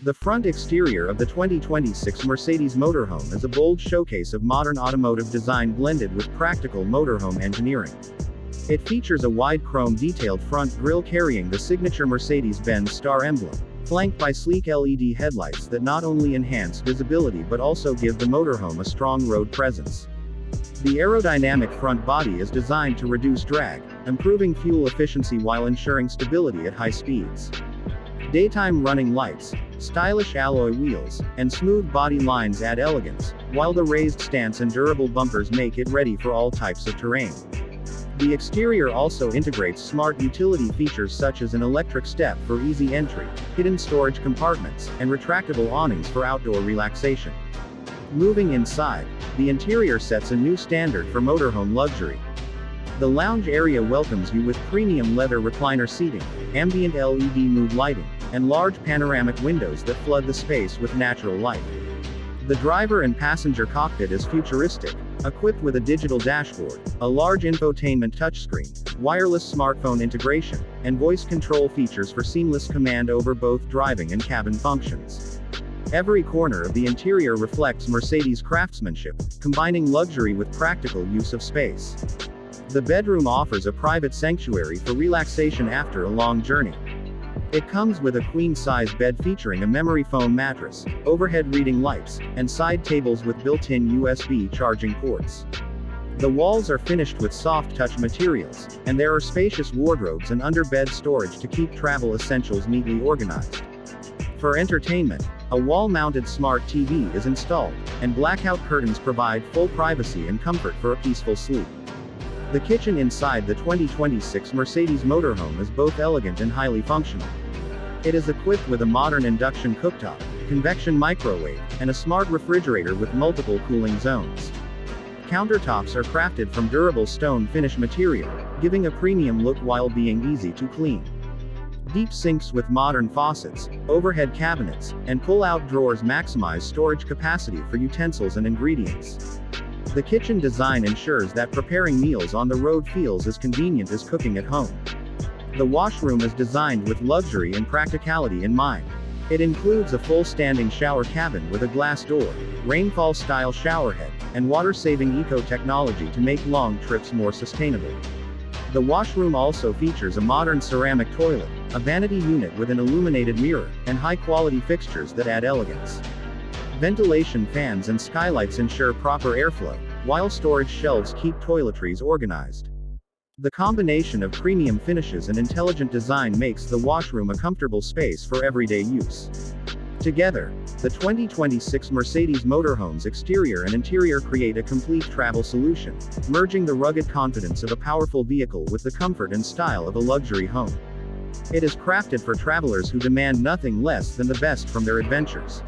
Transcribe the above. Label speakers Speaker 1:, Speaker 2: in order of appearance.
Speaker 1: The front exterior of the 2026 Mercedes Motorhome is a bold showcase of modern automotive design blended with practical motorhome engineering. It features a wide chrome-detailed front grille carrying the signature Mercedes-Benz star emblem, flanked by sleek LED headlights that not only enhance visibility but also give the motorhome a strong road presence. The aerodynamic front body is designed to reduce drag, improving fuel efficiency while ensuring stability at high speeds. Daytime running lights, stylish alloy wheels, and smooth body lines add elegance, while the raised stance and durable bumpers make it ready for all types of terrain. The exterior also integrates smart utility features such as an electric step for easy entry, hidden storage compartments, and retractable awnings for outdoor relaxation. Moving inside, the interior sets a new standard for motorhome luxury. The lounge area welcomes you with premium leather recliner seating, ambient LED mood lighting, and large panoramic windows that flood the space with natural light. The driver and passenger cockpit is futuristic, equipped with a digital dashboard, a large infotainment touchscreen, wireless smartphone integration, and voice control features for seamless command over both driving and cabin functions. Every corner of the interior reflects Mercedes craftsmanship, combining luxury with practical use of space. The bedroom offers a private sanctuary for relaxation after a long journey. It comes with a queen-size bed featuring a memory foam mattress, overhead reading lights, and side tables with built-in USB charging ports. The walls are finished with soft-touch materials, and there are spacious wardrobes and under-bed storage to keep travel essentials neatly organized. For entertainment, a wall-mounted smart TV is installed, and blackout curtains provide full privacy and comfort for a peaceful sleep. The kitchen inside the 2026 Mercedes Motorhome is both elegant and highly functional. It is equipped with a modern induction cooktop, convection microwave, and a smart refrigerator with multiple cooling zones. Countertops are crafted from durable stone finish material, giving a premium look while being easy to clean. Deep sinks with modern faucets, overhead cabinets, and pull-out drawers maximize storage capacity for utensils and ingredients. The kitchen design ensures that preparing meals on the road feels as convenient as cooking at home. The washroom is designed with luxury and practicality in mind. It includes a full standing shower cabin with a glass door, rainfall-style showerhead, and water-saving eco-technology to make long trips more sustainable. The washroom also features a modern ceramic toilet, a vanity unit with an illuminated mirror, and high-quality fixtures that add elegance. Ventilation fans and skylights ensure proper airflow, while storage shelves keep toiletries organized. The combination of premium finishes and intelligent design makes the washroom a comfortable space for everyday use. Together, the 2026 Mercedes Motorhome's exterior and interior create a complete travel solution, merging the rugged confidence of a powerful vehicle with the comfort and style of a luxury home. It is crafted for travelers who demand nothing less than the best from their adventures.